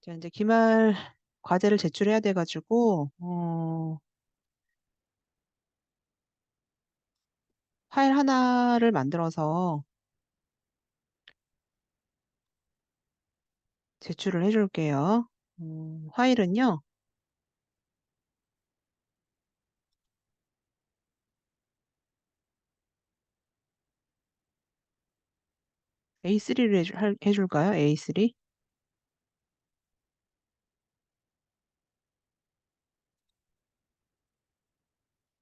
자, 이제 기말 과제를 제출해야 돼가지고, 파일 하나를 만들어서 제출을 해줄게요. 파일은요, A3를 해줄까요? A3?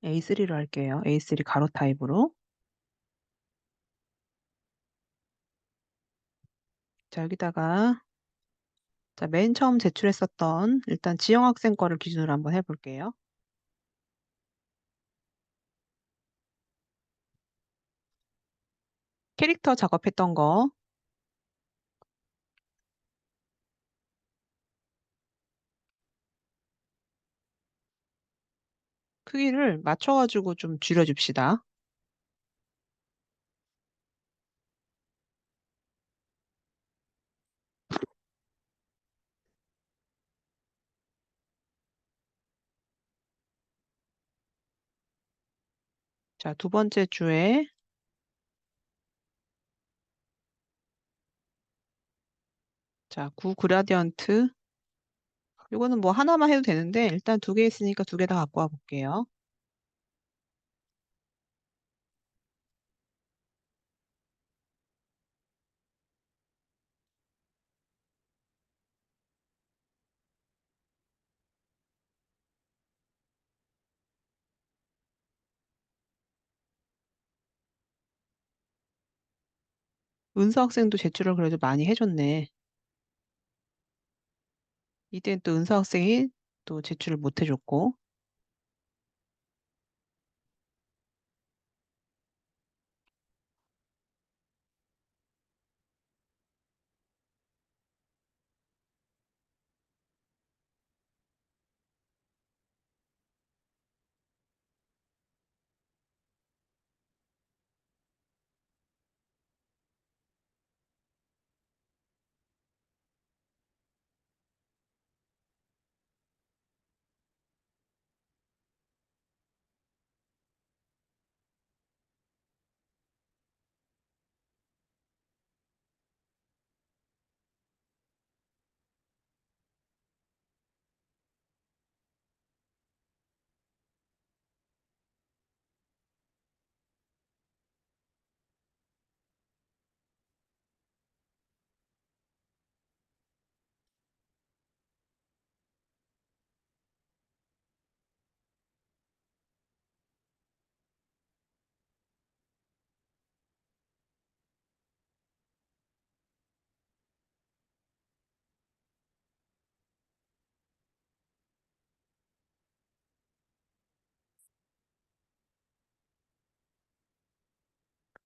A3로 할게요. A3 가로 타입으로. 자, 여기다가, 자, 맨 처음 제출했었던, 일단 지영 학생 거를 기준으로 한번 해볼게요. 캐릭터 작업했던 거, 크기를 맞춰가지고 좀 줄여줍시다. 자, 두 번째 주에, 자, 구 그라디언트. 이거는 뭐 하나만 해도 되는데, 일단 두 개 있으니까 두 개 다 갖고 와 볼게요. 은서 학생도 제출을 그래도 많이 해줬네. 이때는 또 은서 학생이 또 제출을 못 해줬고.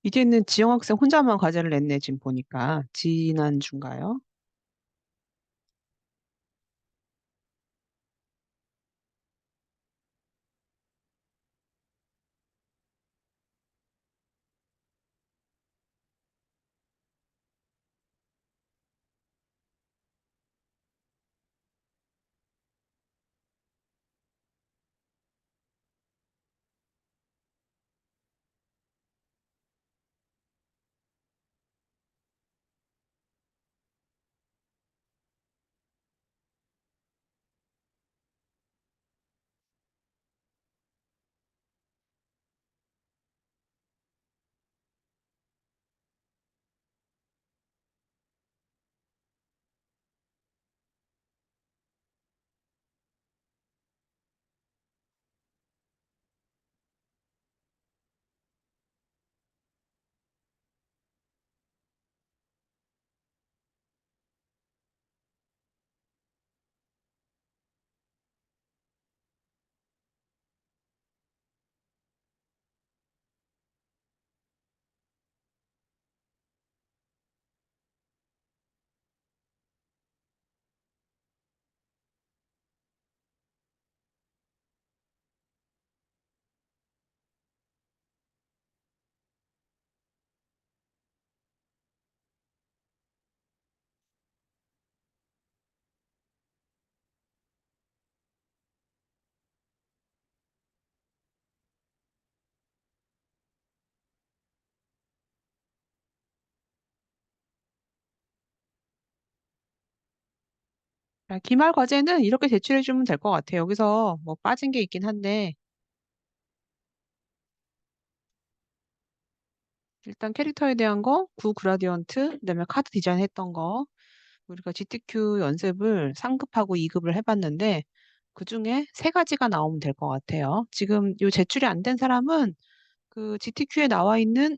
이제는 지영 학생 혼자만 과제를 냈네, 지금 보니까. 지난주인가요? 자, 기말 과제는 이렇게 제출해 주면 될 것 같아요. 여기서 뭐 빠진 게 있긴 한데, 일단 캐릭터에 대한 거, 구 그라디언트, 그다음에 카드 디자인 했던 거, 우리가 GTQ 연습을 상급하고 2급을 해봤는데, 그 중에 세 가지가 나오면 될 것 같아요. 지금 요 제출이 안 된 사람은 그 GTQ에 나와 있는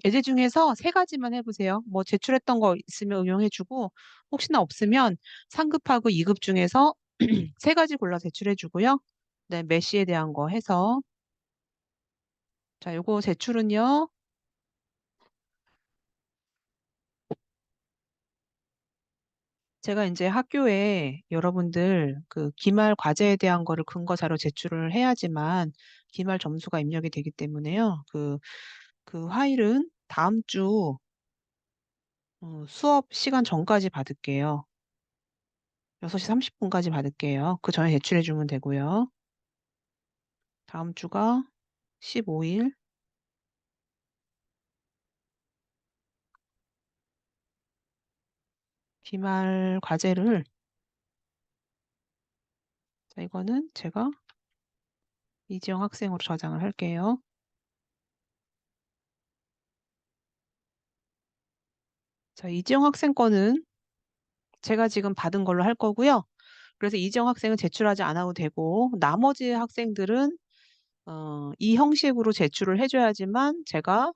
예제 중에서 세 가지만 해보세요. 뭐 제출했던 거 있으면 응용해주고, 혹시나 없으면 상급하고 2급 중에서 세 가지 골라 제출해주고요. 네, 메시에 대한 거 해서. 자, 요거 제출은요. 제가 이제 학교에 여러분들 그 기말 과제에 대한 거를 근거 자료 제출을 해야지만 기말 점수가 입력이 되기 때문에요. 그 파일은 다음 주 수업 시간 전까지 받을게요. 6시 30분까지 받을게요. 그 전에 제출해 주면 되고요. 다음 주가 15일. 기말 과제를, 자, 이거는 제가 이지영 학생으로 저장을 할게요. 자, 이지영 학생 거는 제가 지금 받은 걸로 할 거고요. 그래서 이지영 학생은 제출하지 않아도 되고, 나머지 학생들은 이 형식으로 제출을 해줘야지만 제가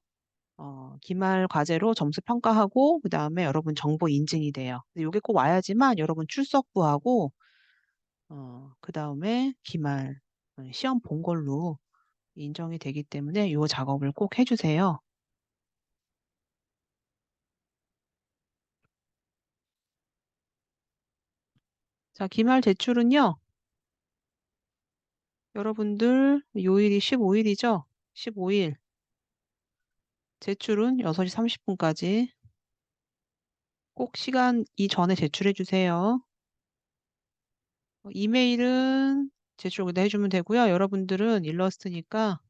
기말 과제로 점수 평가하고 그다음에 여러분 정보 인증이 돼요. 이게 꼭 와야지만 여러분 출석부하고 그다음에 기말 시험 본 걸로 인정이 되기 때문에 이 작업을 꼭 해주세요. 자, 기말 제출은요. 여러분들 요일이 15일이죠? 15일. 제출은 6시 30분까지 꼭 시간 이전에 제출해 주세요. 이메일은 제출 여기다 해주면 되고요. 여러분들은 일러스트니까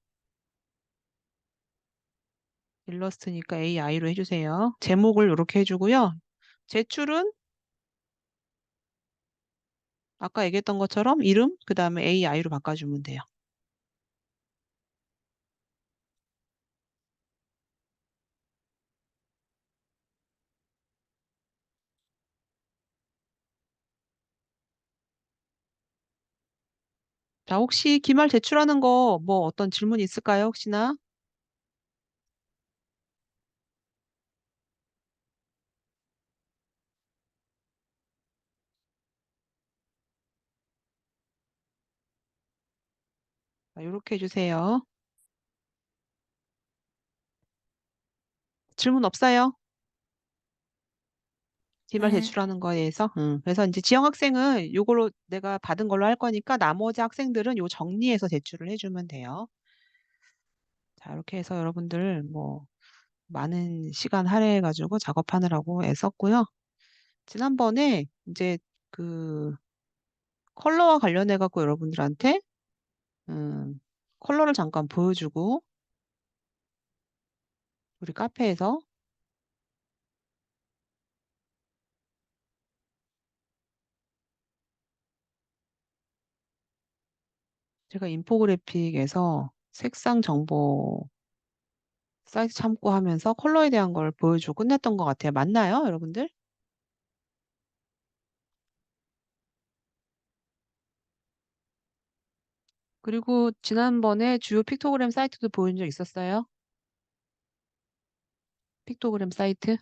AI로 해주세요. 제목을 이렇게 해주고요. 제출은 아까 얘기했던 것처럼 이름, 그 다음에 AI로 바꿔주면 돼요. 자, 혹시 기말 제출하는 거 뭐 어떤 질문 있을까요? 혹시나? 자, 이렇게 해주세요. 질문 없어요? 기말 네, 제출하는 거에 대해서? 그래서 이제 지영 학생은 요걸로 내가 받은 걸로 할 거니까 나머지 학생들은 요 정리해서 제출을 해주면 돼요. 자, 이렇게 해서 여러분들 뭐 많은 시간 할애해가지고 작업하느라고 애썼고요. 지난번에 이제 그 컬러와 관련해갖고 여러분들한테 음, 컬러를 잠깐 보여주고 우리 카페에서 제가 인포그래픽에서 색상 정보 사이트 참고하면서 컬러에 대한 걸 보여주고 끝냈던 것 같아요. 맞나요, 여러분들? 그리고 지난번에 주요 픽토그램 사이트도 보여준 적 있었어요? 픽토그램 사이트?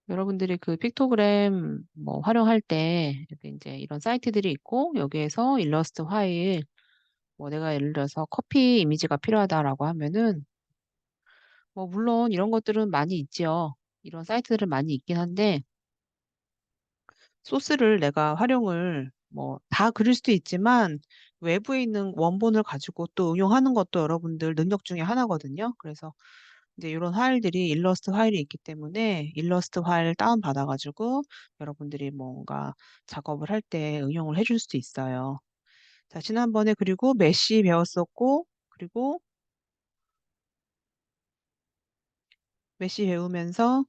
여러분들이 그 픽토그램 뭐 활용할 때 이렇게 이제 이런 사이트들이 있고 여기에서 일러스트 파일 뭐 내가 예를 들어서 커피 이미지가 필요하다라고 하면은 뭐 물론 이런 것들은 많이 있죠. 이런 사이트들은 많이 있긴 한데 소스를 내가 활용을 뭐 다 그릴 수도 있지만 외부에 있는 원본을 가지고 또 응용하는 것도 여러분들 능력 중에 하나거든요. 그래서 이제 이런 파일들이 일러스트 파일이 있기 때문에 일러스트 파일 다운 받아가지고 여러분들이 뭔가 작업을 할 때 응용을 해줄 수도 있어요. 자, 지난번에 그리고 메쉬 배웠었고, 그리고 메쉬 배우면서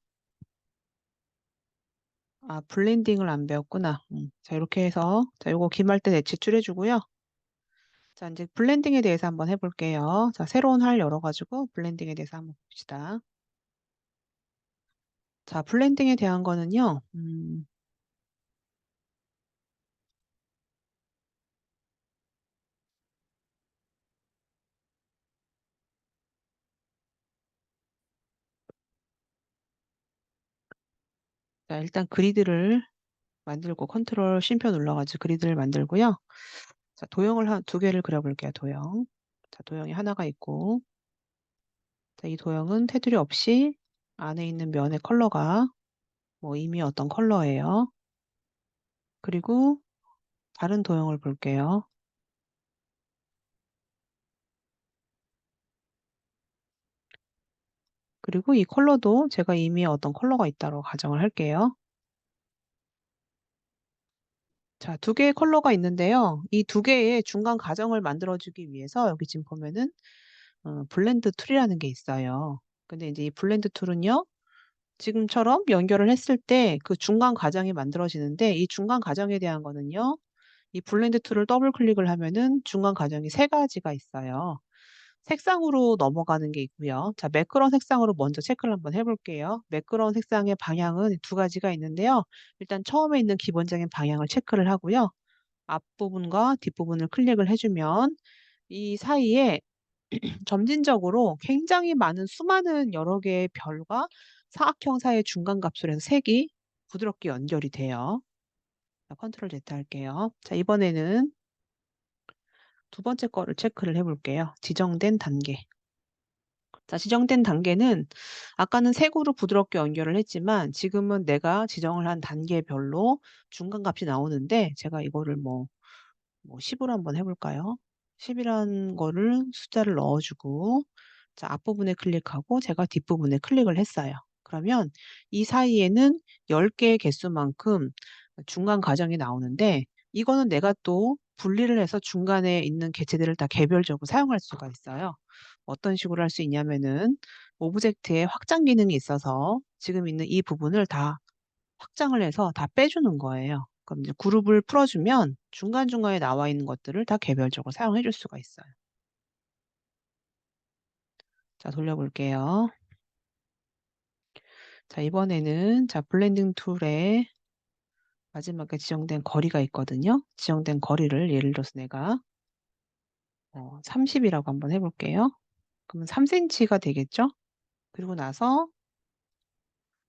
블렌딩을 안 배웠구나. 자, 이렇게 해서 자, 요거 기말 때 대체출 해주고요. 자, 이제 블렌딩에 대해서 한번 해볼게요. 자, 새로운 활 열어가지고 블렌딩에 대해서 한번 봅시다. 자, 블렌딩에 대한 거는요. 자, 일단 그리드를 만들고 컨트롤 쉼표 눌러가지고 그리드를 만들고요. 자, 도형을 한 두 개를 그려볼게요. 도형. 자, 도형이 하나가 있고, 자, 이 도형은 테두리 없이 안에 있는 면의 컬러가 뭐 이미 어떤 컬러예요. 그리고 다른 도형을 볼게요. 그리고 이 컬러도 제가 이미 어떤 컬러가 있다고 가정을 할게요. 자, 두 개의 컬러가 있는데요. 이 두 개의 중간 가정을 만들어주기 위해서 여기 지금 보면은 블렌드 툴이라는 게 있어요. 근데 이제 이 블렌드 툴은요. 지금처럼 연결을 했을 때 그 중간 과정이 만들어지는데 이 중간 과정에 대한 거는요. 이 블렌드 툴을 더블 클릭을 하면은 중간 과정이 세 가지가 있어요. 색상으로 넘어가는 게 있고요. 자, 매끄러운 색상으로 먼저 체크를 한번 해볼게요. 매끄러운 색상의 방향은 두 가지가 있는데요. 일단 처음에 있는 기본적인 방향을 체크를 하고요. 앞부분과 뒷부분을 클릭을 해주면 이 사이에 점진적으로 굉장히 많은 수많은 여러 개의 별과 사각형 사이의 중간 값을 해서 색이 부드럽게 연결이 돼요. 자, 컨트롤 Z 할게요. 자, 이번에는 두 번째 거를 체크를 해볼게요. 지정된 단계. 자, 지정된 단계는 아까는 색으로 부드럽게 연결을 했지만 지금은 내가 지정을 한 단계별로 중간 값이 나오는데 제가 이거를 뭐 10으로 한번 해볼까요? 10이라는 거를 숫자를 넣어주고 자, 앞부분에 클릭하고 제가 뒷부분에 클릭을 했어요. 그러면 이 사이에는 10개의 개수만큼 중간 과정이 나오는데 이거는 내가 또 분리를 해서 중간에 있는 개체들을 다 개별적으로 사용할 수가 있어요. 어떤 식으로 할 수 있냐면은 오브젝트에 확장 기능이 있어서 지금 있는 이 부분을 다 확장을 해서 다 빼주는 거예요. 그럼 이제 그룹을 풀어주면 중간중간에 나와 있는 것들을 다 개별적으로 사용해 줄 수가 있어요. 자, 돌려볼게요. 자, 이번에는 자, 블렌딩 툴에 마지막에 지정된 거리가 있거든요. 지정된 거리를 예를 들어서 내가 30이라고 한번 해볼게요. 그러면 3cm가 되겠죠? 그리고 나서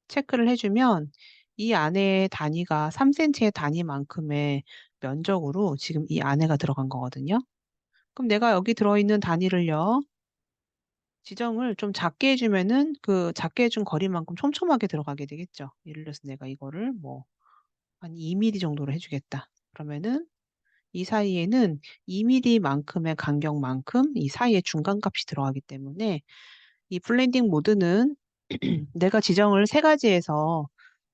체크를 해주면 이 안에 단위가 3cm의 단위만큼의 면적으로 지금 이 안에가 들어간 거거든요. 그럼 내가 여기 들어있는 단위를요, 지정을 좀 작게 해주면은 그 작게 해준 거리만큼 촘촘하게 들어가게 되겠죠. 예를 들어서 내가 이거를 뭐 한 2mm 정도로 해주겠다. 그러면은 이 사이에는 2mm만큼의 간격만큼 이 사이에 중간값이 들어가기 때문에 이 블렌딩 모드는 내가 지정을 세 가지에서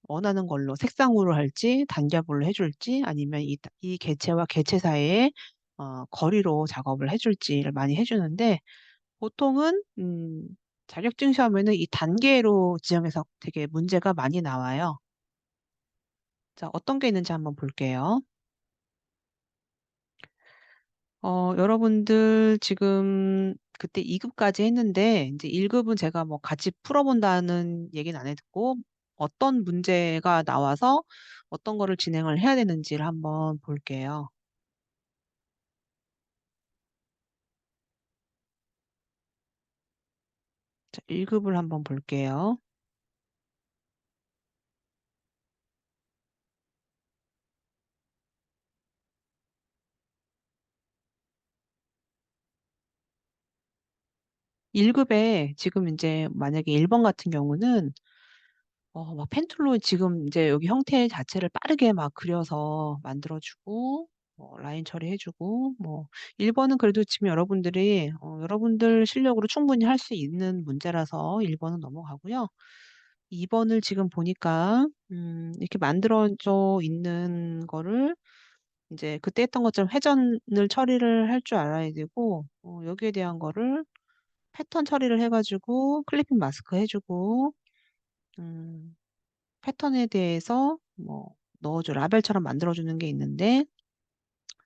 원하는 걸로 색상으로 할지 단계별로 해줄지 아니면 이 개체와 개체 사이에 거리로 작업을 해줄지를 많이 해주는데 보통은 자격증 시험에는 이 단계로 지정해서 되게 문제가 많이 나와요. 자, 어떤 게 있는지 한번 볼게요. 여러분들 지금 그때 2급까지 했는데 이제 1급은 제가 뭐 같이 풀어본다는 얘기는 안 했고 어떤 문제가 나와서 어떤 거를 진행을 해야 되는지를 한번 볼게요. 자, 1급을 한번 볼게요. 1급에 지금 이제 만약에 1번 같은 경우는 막 펜툴로 지금 이제 여기 형태 자체를 빠르게 막 그려서 만들어주고, 라인 처리해주고, 뭐, 1번은 그래도 지금 여러분들이, 여러분들 실력으로 충분히 할 수 있는 문제라서 1번은 넘어가고요. 2번을 지금 보니까, 이렇게 만들어져 있는 거를 이제 그때 했던 것처럼 회전을 처리를 할 줄 알아야 되고, 여기에 대한 거를 패턴 처리를 해 가지고 클리핑 마스크 해 주고 음 패턴에 대해서 뭐 넣어 줘 라벨처럼 만들어 주는 게 있는데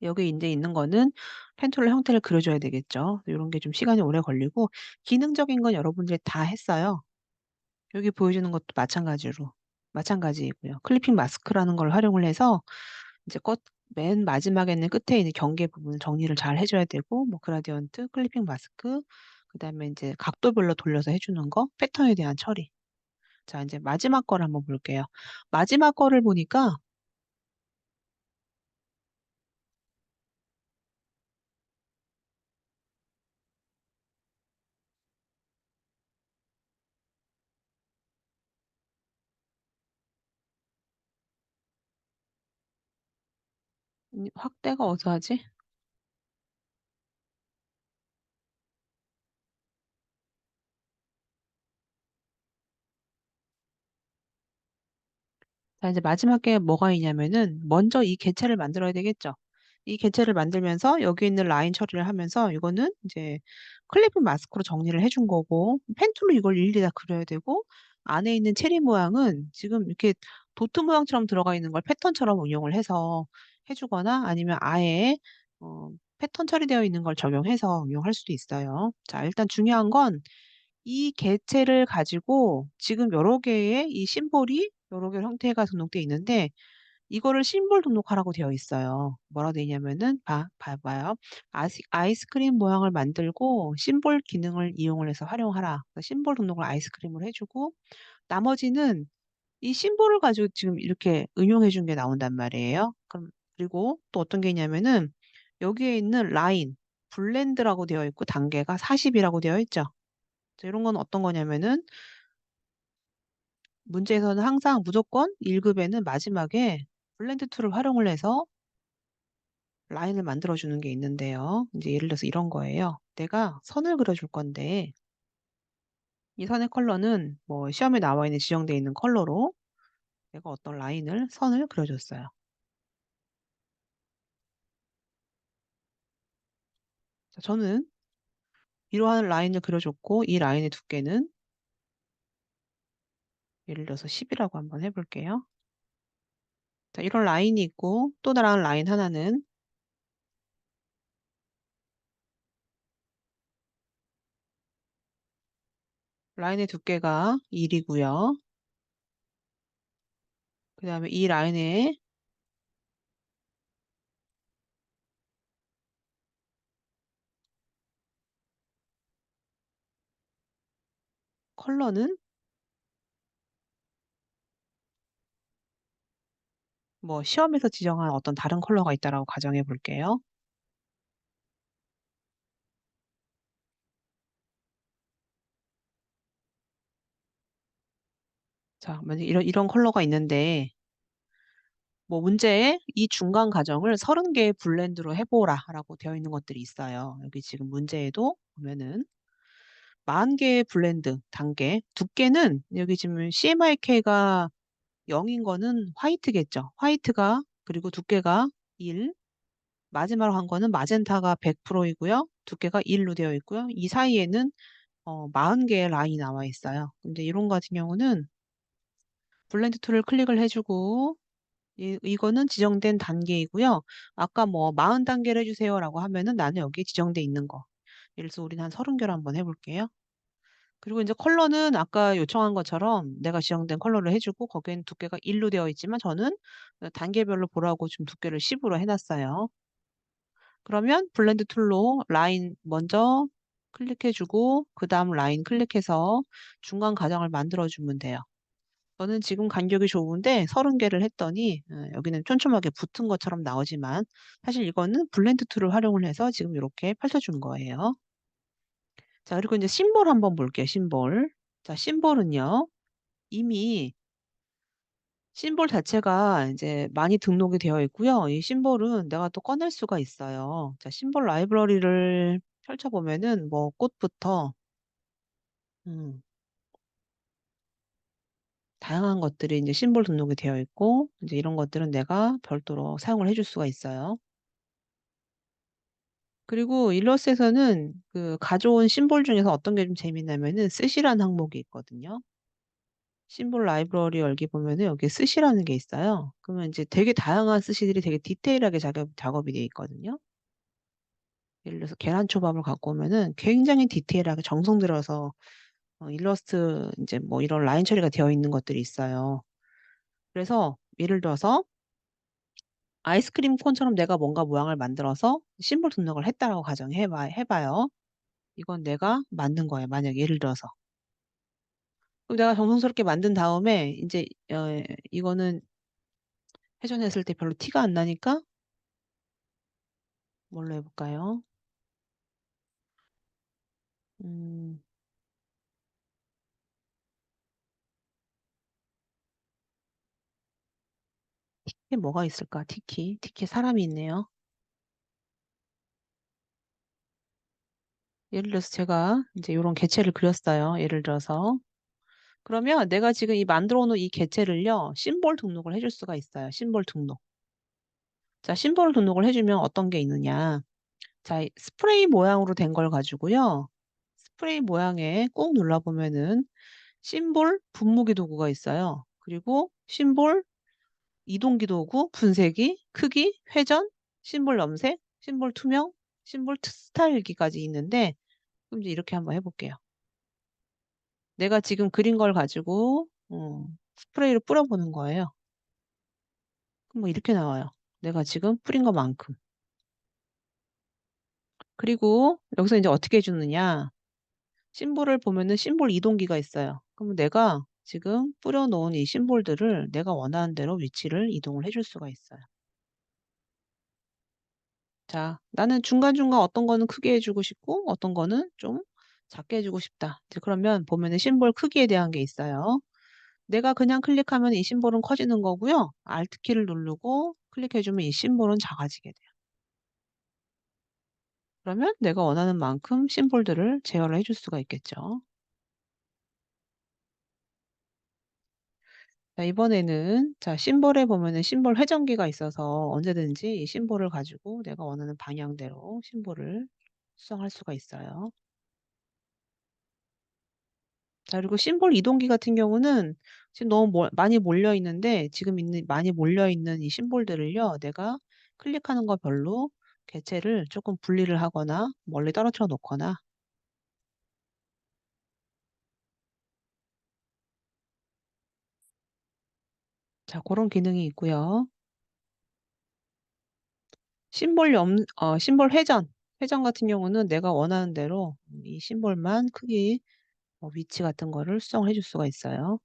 여기 인제 있는 거는 펜툴로 형태를 그려 줘야 되겠죠. 요런 게 좀 시간이 오래 걸리고 기능적인 건 여러분들이 다 했어요. 여기 보여주는 것도 마찬가지이고요. 클리핑 마스크라는 걸 활용을 해서 이제 맨 마지막에 있는 끝에 있는 경계 부분을 정리를 잘 해 줘야 되고 뭐 그라디언트, 클리핑 마스크 그다음에 인제 각도별로 돌려서 해 주는 거, 패턴에 대한 처리. 자 인제 마지막 거를 한번 볼게요. 마지막 거를 보니까 확대가 어디서 하지? 자 이제 마지막에 뭐가 있냐면은 먼저 이 개체를 만들어야 되겠죠. 이 개체를 만들면서 여기 있는 라인 처리를 하면서 이거는 이제 클리프 마스크로 정리를 해준 거고 펜툴로 이걸 일일이 다 그려야 되고 안에 있는 체리 모양은 지금 이렇게 도트 모양처럼 들어가 있는 걸 패턴처럼 응용을 해서 해 주거나 아니면 아예 어 패턴 처리되어 있는 걸 적용해서 응용할 수도 있어요. 자 일단 중요한 건 이 개체를 가지고 지금 여러 개의 이 심볼이 여러 개 형태가 등록돼 있는데 이거를 심볼 등록하라고 되어 있어요. 뭐라고 되어 있냐면은 봐요. 아이스크림 모양을 만들고 심볼 기능을 이용을 해서 활용하라. 그래서 심볼 등록을 아이스크림으로 해 주고 나머지는 이 심볼을 가지고 지금 이렇게 응용해 준 게 나온단 말이에요. 그리고 또 어떤 게 있냐면은 여기에 있는 라인, 블렌드라고 되어 있고 단계가 40 이라고 되어 있죠. 자 요런 건 어떤 거냐면은 문제에서는 항상 무조건 1 급에는 마지막에 블렌드 툴을 활용을 해서 라인을 만들어 주는 게 있는데요. 인제 예를 들어서 이런 거예요. 내가 선을 그려 줄 건데 이 선의 컬러는 뭐 시험에 나와 있는 지정되어 있는 컬러로 내가 어떤 선을 그려 줬어요. 자 저는 이러한 라인을 그려 줬고 이 라인의 두께는 예를 들어서 10 이라고 한번 해 볼게요. 자 이런 라인이 있고 또 다른 라인 하나는 라인의 두께가 1 이고요. 그다음에 이 라인의 컬러는 뭐 시험에서 지정한 어떤 다른 컬러가 있다라고 가정해 볼게요. 자 만약에 이런 컬러가 있는데 뭐 문제에 "이 중간 과정을 30 개의 블렌드로 해 보라."라고 되어 있는 것들이 있어요. 여기 지금 문제에도 보면은 40 개의 블렌드 단계, 두께는 여기 지금 CMYK가 0인 거는 화이트겠죠. 화이트가 그리고 두께가 1, 마지막으로 한 거는 마젠타가 100% 이고요. 두께가 1로 되어 있고요. 이 사이에는 40 개의 라인이 나와 있어요. 근데 이런 거 같은 경우는 블렌드 툴을 클릭을 해 주고 이거는 지정된 단계이고요. 아까 뭐 "40 단계를 해 주세요."라고 하면은 나는 여기에 지정돼 있는 거. 예를 들어서 우리는 한 30 개로 한번 해 볼게요. 그리고 인제 컬러는 아까 요청한 것처럼 내가 지정된 컬러를 해 주고 거기에는 두께가 1로 되어 있지만 저는 단계별로 보라고 좀 두께를 10 으로 해 놨어요. 그러면 블렌드 툴로 라인 먼저 클릭해 주고 그다음 라인 클릭해서 중간 가정을 만들어 주면 돼요. 저는 지금 간격이 좁은데 30 개를 했더니 여기는 촘촘하게 붙은 것처럼 나오지만 사실 이거는 블렌드 툴을 활용을 해서 지금 요렇게 펼쳐 준 거예요. 자 그리고 인제 심볼 한번 볼게요, 심볼. 자 심볼은요. 이미 심볼 자체가 인제 많이 등록이 되어 있고요. 이 심볼은 내가 또 꺼낼 수가 있어요. 자 심볼 라이브러리를 펼쳐 보면은 뭐 꽃부터 음 다양한 것들이 인제 심볼 등록이 되어 있고 인제 이런 것들은 내가 별도로 사용을 해줄 수가 있어요. 그리고 일러스트에서는 그 가져온 심볼 중에서 어떤 게 좀 재밌냐면은 스시라는 항목이 있거든요. 심볼 라이브러리 열기 보면은 여기에 스시라는 게 있어요. 그러면 인제 되게 다양한 스시들이 되게 디테일하게 작업이 돼 있거든요. 예를 들어서 계란초밥을 갖고 오면은 굉장히 디테일하게 정성 들여서 일러스트 인제 뭐 이런 라인 처리가 되어 있는 것들이 있어요. 그래서 예를 들어서 아이스크림 콘처럼 내가 뭔가 모양을 만들어서 심볼 등록을 했다라고 가정해 봐요. 이건 내가 만든 거예요, 만약에 예를 들어서. 그럼 내가 정성스럽게 만든 다음에 인제 이거는 회전했을 때 별로 티가 안 나니까 뭘로 해 볼까요? 음 티키에 뭐가 있을까? 티키. 티키에 사람이 있네요. 예를 들어서 제가 인제 요런 개체를 그렸어요, 예를 들어서. 그러면 내가 지금 이 만들어 놓은 이 개체를요, 심볼 등록을 해줄 수가 있어요, 심볼 등록. 자, 심볼 등록을 해 주면 어떤 게 있느냐. 자, 이 스프레이 모양으로 된 걸 가지고요. 스프레이 모양에 꾹 눌러 보면은 심볼 분무기 도구가 있어요. 그리고 심볼 이동기 도구, 분쇄기, 크기, 회전, 심볼 염색, 심볼 투명, 심볼 스타일기까지 있는데 그럼 이제 이렇게 한번 해 볼게요. 내가 지금 그린 걸 가지고 스프레이를 뿌려 보는 거예요. 그럼 뭐 이렇게 나와요. 내가 지금 뿌린 것만큼. 그리고 여기서 인제 어떻게 해 주느냐. 심볼을 보면은 심볼 이동기가 있어요. 그러면 내가 지금 뿌려 놓은 이 심볼들을 내가 원하는 대로 위치를 이동을 해줄 수가 있어요. 자, 나는 중간중간 어떤 거는 크게 해 주고 싶고 어떤 거는 좀 작게 해 주고 싶다. 이제 그러면 보면은 심볼 크기에 대한 게 있어요. 내가 그냥 클릭하면 이 심볼은 커지는 거고요. Alt 키를 누르고 클릭해 주면 이 심볼은 작아지게 돼요. 그러면 내가 원하는 만큼 심볼들을 제어를 해줄 수가 있겠죠. 자, 이번에는 자, 심볼에 보면은 심볼 회전기가 있어서 언제든지 이 심볼을 가지고 내가 원하는 방향대로 심볼을 수정할 수가 있어요. 자, 그리고 심볼 이동기 같은 경우는 지금 너무 많이 몰려 있는데 지금 많이 몰려 있는 이 심볼들을요, 내가 클릭하는 거 별로 개체를 조금 분리를 하거나 멀리 떨어뜨려 놓거나 자, 그런 기능이 있고요. 심볼 회전 같은 경우는 내가 원하는 대로 이 심볼만 크기 위치 같은 거를 수정을 해줄 수가 있어요.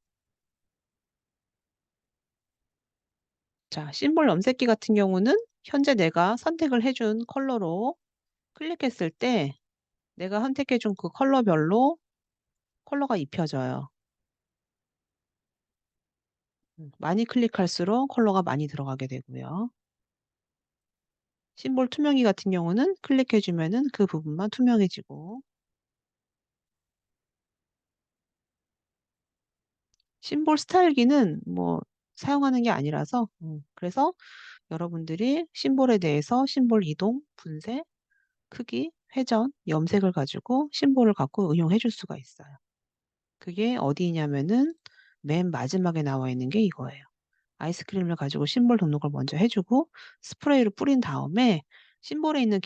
자, 심볼 염색기 같은 경우는 현재 내가 선택을 해준 컬러로 클릭했을 때 내가 선택해 준 그 컬러별로 컬러가 입혀져요. 많이 클릭할수록 컬러가 많이 들어가게 되고요. 심볼 투명이 같은 경우는 클릭해 주면은 그 부분만 투명해지고 심볼 스타일기는 뭐 사용하는 게 아니라서 그래서 여러분들이 심볼에 대해서 심볼 이동, 분쇄, 크기, 회전, 염색을 가지고 심볼을 갖고 응용해 줄 수가 있어요. 그게 어디냐면은 맨 마지막에 나와 있는 게 이거예요. 아이스크림을 가지고 심볼 등록을 먼저 해 주고 스프레이를 뿌린 다음에 심볼에 있는